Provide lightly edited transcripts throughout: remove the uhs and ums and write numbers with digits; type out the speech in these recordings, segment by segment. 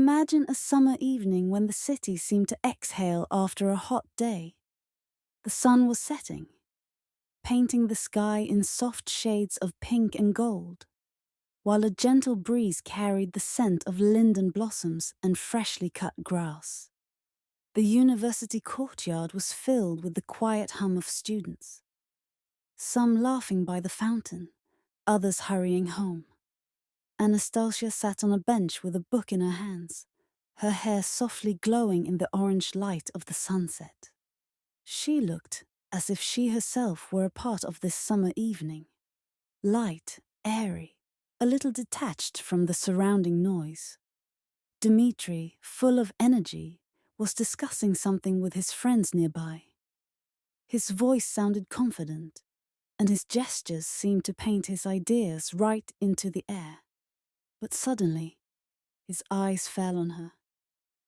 Imagine a summer evening when the city seemed to exhale after a hot day. The sun was setting, painting the sky in soft shades of pink and gold, while a gentle breeze carried the scent of linden blossoms and freshly cut grass. The university courtyard was filled with the quiet hum of students, some laughing by the fountain, others hurrying home. Anastasia sat on a bench with a book in her hands, her hair softly glowing in the orange light of the sunset. She looked as if she herself were a part of this summer evening, light, airy, a little detached from the surrounding noise. Dmitri, full of energy, was discussing something with his friends nearby. His voice sounded confident, and his gestures seemed to paint his ideas right into the air. But suddenly, his eyes fell on her,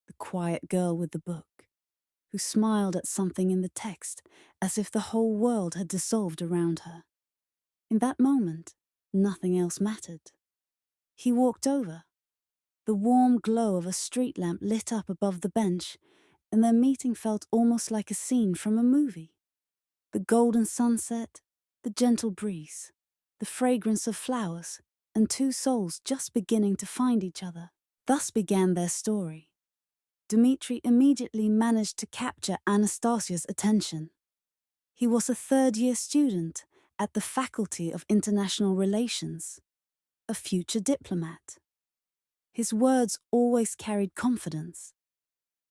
the quiet girl with the book, who smiled at something in the text as if the whole world had dissolved around her. In that moment, nothing else mattered. He walked over. The warm glow of a street lamp lit up above the bench, and their meeting felt almost like a scene from a movie. The golden sunset, the gentle breeze, the fragrance of flowers, and two souls just beginning to find each other. Thus began their story. Dmitri immediately managed to capture Anastasia's attention. He was a third-year student at the Faculty of International Relations, a future diplomat. His words always carried confidence,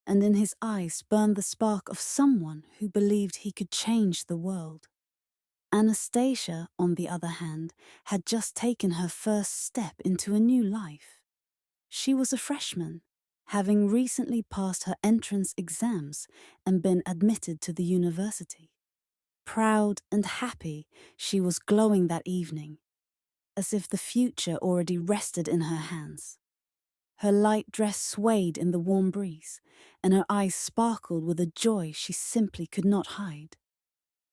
and in his eyes burned the spark of someone who believed he could change the world. Anastasia, on the other hand, had just taken her first step into a new life. She was a freshman, having recently passed her entrance exams and been admitted to the university. Proud and happy, she was glowing that evening, as if the future already rested in her hands. Her light dress swayed in the warm breeze, and her eyes sparkled with a joy she simply could not hide.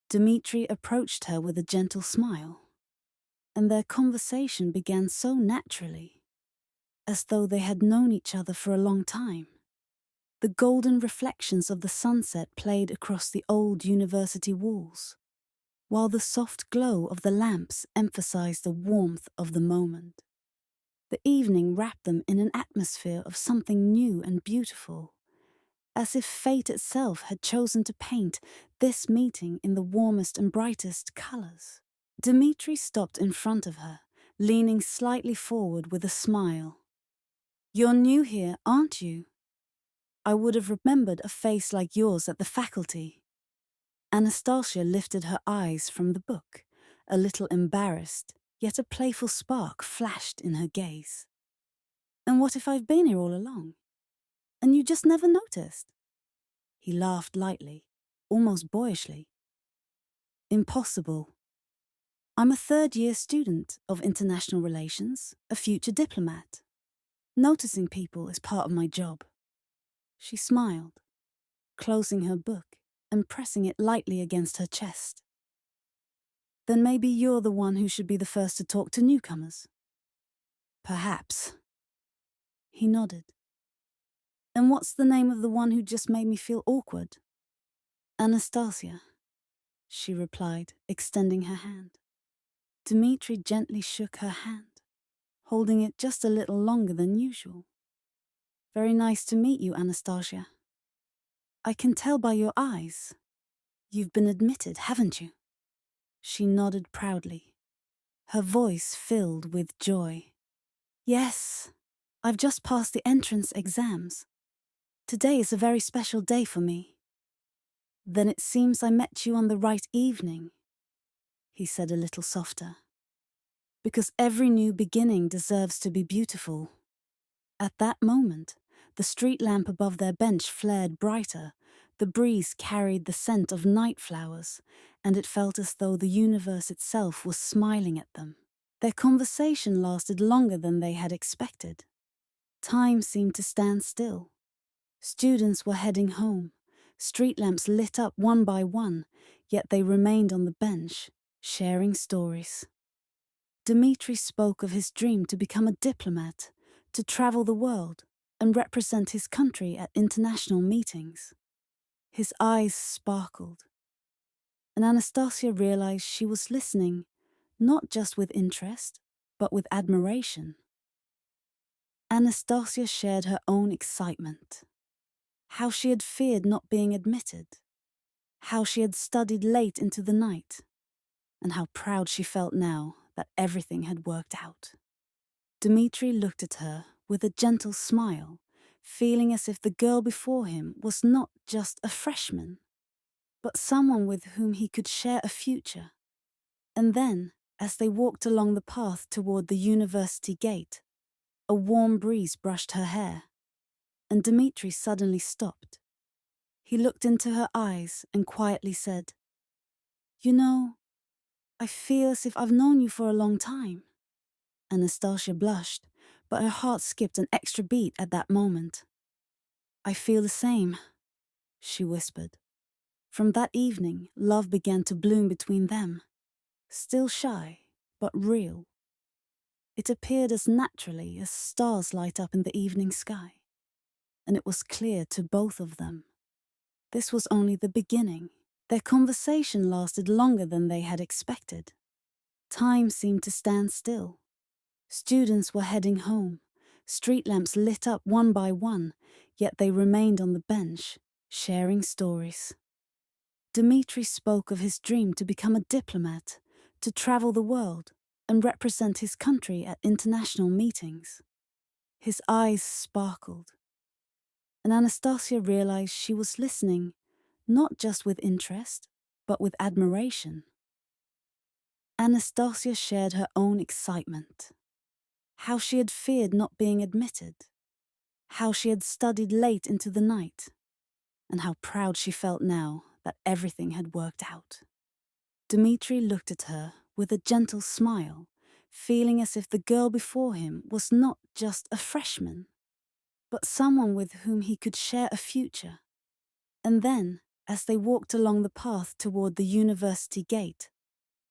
Dmitri approached her with a gentle smile, and their conversation began so naturally, as though they had known each other for a long time. The golden reflections of the sunset played across the old university walls, while the soft glow of the lamps emphasized the warmth of the moment. The evening wrapped them in an atmosphere of something new and beautiful, as if fate itself had chosen to paint this meeting in the warmest and brightest colors. Dmitri stopped in front of her, leaning slightly forward with a smile. "You're new here, aren't you? I would have remembered a face like yours at the faculty." Anastasia lifted her eyes from the book, a little embarrassed, yet a playful spark flashed in her gaze. "And what if I've been here all along? And you just never noticed?" He laughed lightly, almost boyishly. "Impossible. I'm a third-year student of international relations, a future diplomat. Noticing people is part of my job." She smiled, closing her book and pressing it lightly against her chest. "Then maybe you're the one who should be the first to talk to newcomers." "Perhaps." He nodded. "And what's the name of the one who just made me feel awkward?" "Anastasia," she replied, extending her hand. Dmitri gently shook her hand, holding it just a little longer than usual. "Very nice to meet you, Anastasia. I can tell by your eyes. You've been admitted, haven't you?" She nodded proudly, her voice filled with joy. "Yes, I've just passed the entrance exams. Today is a very special day for me." "Then it seems I met you on the right evening," he said a little softer. "Because every new beginning deserves to be beautiful." At that moment, the street lamp above their bench flared brighter, the breeze carried the scent of night flowers, and it felt as though the universe itself was smiling at them. Their conversation lasted longer than they had expected. Time seemed to stand still. Students were heading home, street lamps lit up one by one, yet they remained on the bench, sharing stories. Dmitri spoke of his dream to become a diplomat, to travel the world, and represent his country at international meetings. His eyes sparkled, and Anastasia realized she was listening not just with interest, but with admiration. Anastasia shared her own excitement, how she had feared not being admitted, how she had studied late into the night, and how proud she felt now that everything had worked out. Dmitri looked at her with a gentle smile, feeling as if the girl before him was not just a freshman, but someone with whom he could share a future. And then, as they walked along the path toward the university gate, a warm breeze brushed her hair, and Dmitri suddenly stopped. He looked into her eyes and quietly said, "You know, I feel as if I've known you for a long time." Anastasia blushed, but her heart skipped an extra beat at that moment. "I feel the same," she whispered. From that evening, love began to bloom between them, still shy, but real. It appeared as naturally as stars light up in the evening sky, and it was clear to both of them. This was only the beginning. Their conversation lasted longer than they had expected. Time seemed to stand still. Students were heading home, street lamps lit up one by one, yet they remained on the bench, sharing stories. Dmitri spoke of his dream to become a diplomat, to travel the world, and represent his country at international meetings. His eyes sparkled, and Anastasia realized she was listening, not just with interest, but with admiration. Anastasia shared her own excitement, how she had feared not being admitted, how she had studied late into the night, and how proud she felt now that everything had worked out. Dmitri looked at her with a gentle smile, feeling as if the girl before him was not just a freshman, but someone with whom he could share a future. And then, as they walked along the path toward the university gate,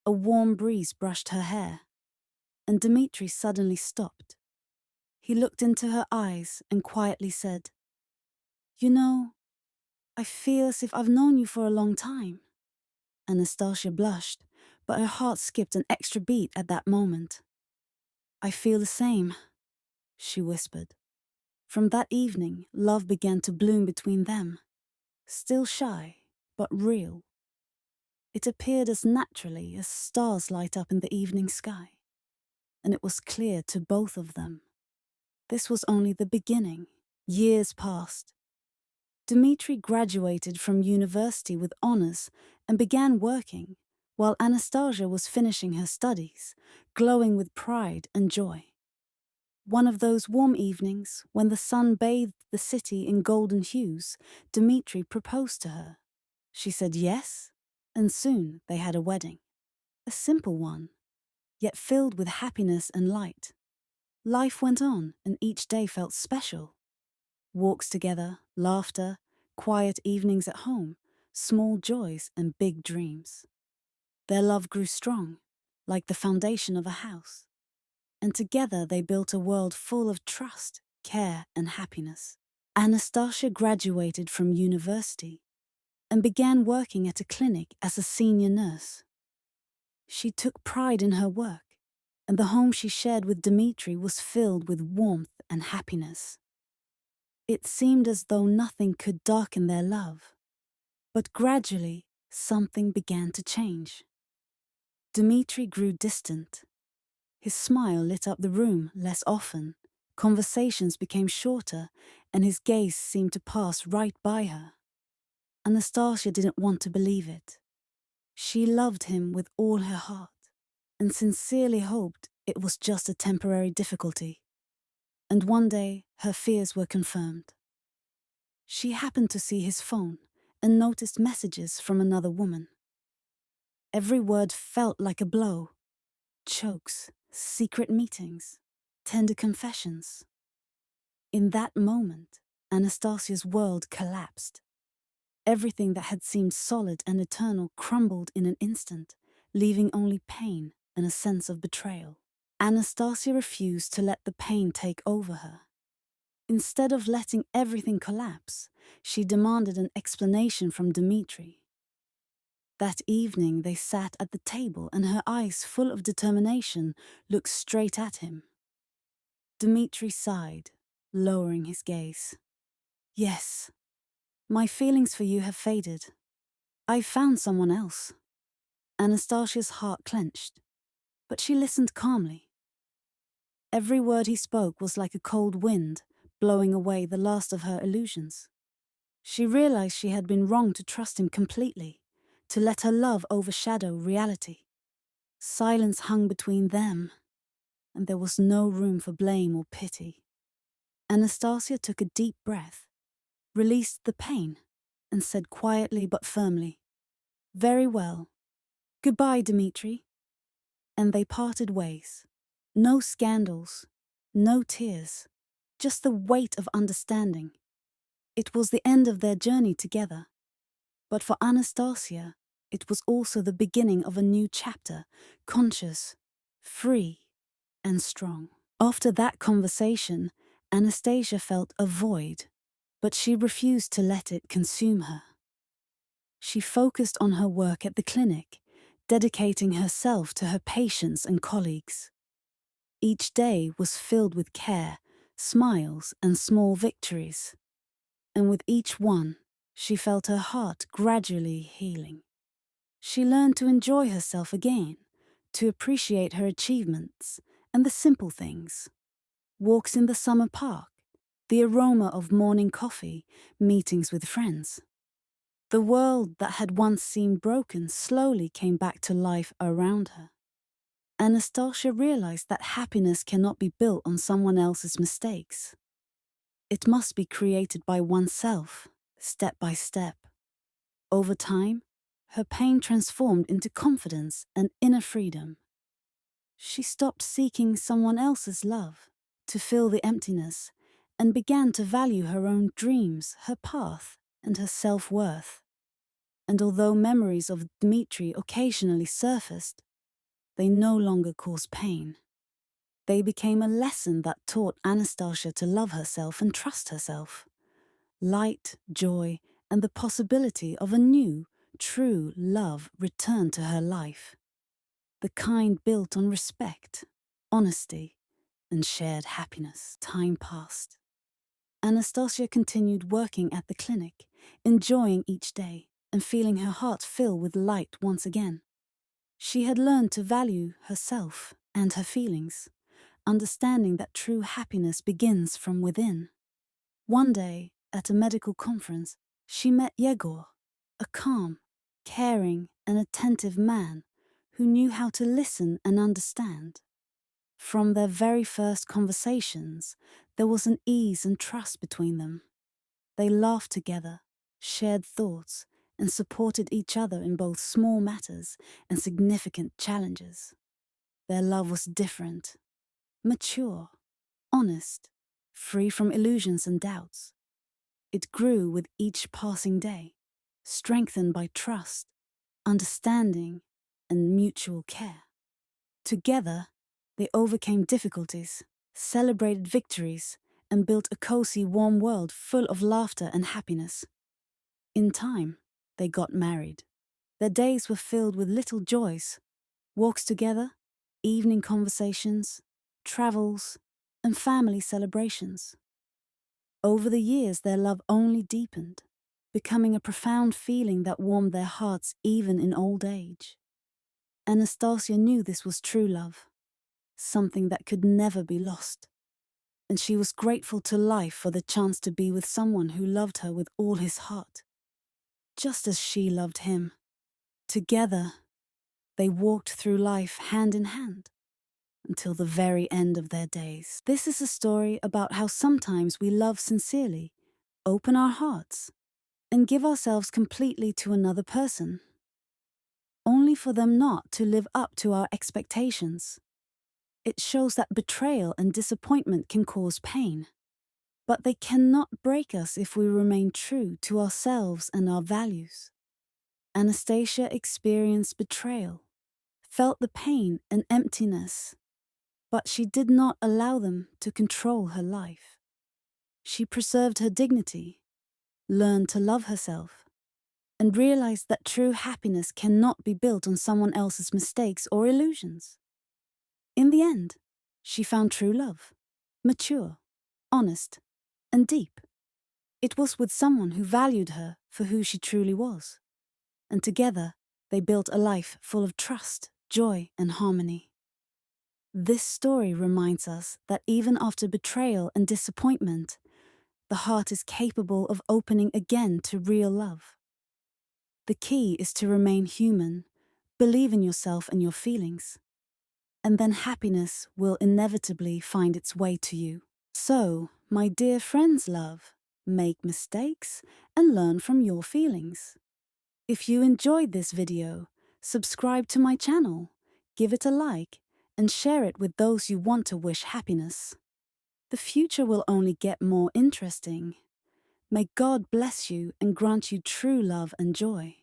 a warm breeze brushed her hair, and Dmitri suddenly stopped. He looked into her eyes and quietly said, "You know, I feel as if I've known you for a long time." Anastasia blushed, but her heart skipped an extra beat at that moment. "I feel the same," she whispered. From that evening, love began to bloom between them, still shy, but real. It appeared as naturally as stars light up in the evening sky, and it was clear to both of them. This was only the beginning. Years passed. Dmitri graduated from university with honors and began working, while Anastasia was finishing her studies, glowing with pride and joy. One of those warm evenings, when the sun bathed the city in golden hues, Dmitri proposed to her. She said yes, and soon they had a wedding. A simple one, yet filled with happiness and light. Life went on, and each day felt special. Walks together, laughter, quiet evenings at home, small joys and big dreams. Their love grew strong, like the foundation of a house, and together they built a world full of trust, care, and happiness. Anastasia graduated from university and began working at a clinic as a senior nurse. She took pride in her work, and the home she shared with Dmitri was filled with warmth and happiness. It seemed as though nothing could darken their love. But gradually, something began to change. Dmitri grew distant. His smile lit up the room less often, conversations became shorter, and his gaze seemed to pass right by her. Anastasia didn't want to believe it. She loved him with all her heart, and sincerely hoped it was just a temporary difficulty. And one day, her fears were confirmed. She happened to see his phone and noticed messages from another woman. Every word felt like a blow. Chokes, secret meetings, tender confessions. In that moment, Anastasia's world collapsed. Everything that had seemed solid and eternal crumbled in an instant, leaving only pain and a sense of betrayal. Anastasia refused to let the pain take over her. Instead of letting everything collapse, she demanded an explanation from Dmitri. That evening they sat at the table and her eyes, full of determination, looked straight at him. Dmitri sighed, lowering his gaze. Yes, my feelings for you have faded. I've found someone else. Anastasia's heart clenched, but she listened calmly. Every word he spoke was like a cold wind, blowing away the last of her illusions. She realized she had been wrong to trust him completely, to let her love overshadow reality. Silence hung between them, and there was no room for blame or pity. Anastasia took a deep breath, released the pain, and said quietly but firmly, "Very well. Goodbye, Dmitri." And they parted ways. No scandals, no tears, just the weight of understanding. It was the end of their journey together. But for Anastasia, it was also the beginning of a new chapter, conscious, free, and strong. After that conversation, Anastasia felt a void, but she refused to let it consume her. She focused on her work at the clinic, dedicating herself to her patients and colleagues. Each day was filled with care, smiles, and small victories. And with each one, she felt her heart gradually healing. She learned to enjoy herself again, to appreciate her achievements and the simple things. Walks in the summer park, the aroma of morning coffee, meetings with friends. The world that had once seemed broken slowly came back to life around her. Anastasia realized that happiness cannot be built on someone else's mistakes. It must be created by oneself, step by step. Over time, her pain transformed into confidence and inner freedom. She stopped seeking someone else's love to fill the emptiness and began to value her own dreams, her path, and her self-worth. And although memories of Dmitri occasionally surfaced, they no longer caused pain. They became a lesson that taught Anastasia to love herself and trust herself. Light, joy, and the possibility of a new, true love returned to her life. The kind built on respect, honesty, and shared happiness. Time passed. Anastasia continued working at the clinic, enjoying each day and feeling her heart fill with light once again. She had learned to value herself and her feelings, understanding that true happiness begins from within. One day, at a medical conference, she met Yegor, a calm, caring, and attentive man who knew how to listen and understand. From their very first conversations, there was an ease and trust between them. They laughed together, shared thoughts, and supported each other in both small matters and significant challenges. Their love was different, mature, honest, free from illusions and doubts. It grew with each passing day, strengthened by trust, understanding, and mutual care. Together, they overcame difficulties, celebrated victories, and built a cozy, warm world full of laughter and happiness. In time, they got married. Their days were filled with little joys, walks together, evening conversations, travels, and family celebrations. Over the years, their love only deepened, becoming a profound feeling that warmed their hearts even in old age. Anastasia knew this was true love, something that could never be lost, and she was grateful to life for the chance to be with someone who loved her with all his heart, just as she loved him. Together, they walked through life hand in hand until the very end of their days. This is a story about how sometimes we love sincerely, open our hearts, and give ourselves completely to another person, only for them not to live up to our expectations. It shows that betrayal and disappointment can cause pain, but they cannot break us if we remain true to ourselves and our values. Anastasia experienced betrayal, felt the pain and emptiness, but she did not allow them to control her life. She preserved her dignity, learned to love herself, and realized that true happiness cannot be built on someone else's mistakes or illusions. In the end, she found true love, mature, honest, and deep. It was with someone who valued her for who she truly was, and together they built a life full of trust, joy, and harmony. This story reminds us that even after betrayal and disappointment, the heart is capable of opening again to real love. The key is to remain human, believe in yourself and your feelings, and then happiness will inevitably find its way to you. So, my dear friends, love, make mistakes and learn from your feelings. If you enjoyed this video, subscribe to my channel, give it a like, and share it with those you want to wish happiness. The future will only get more interesting. May God bless you and grant you true love and joy.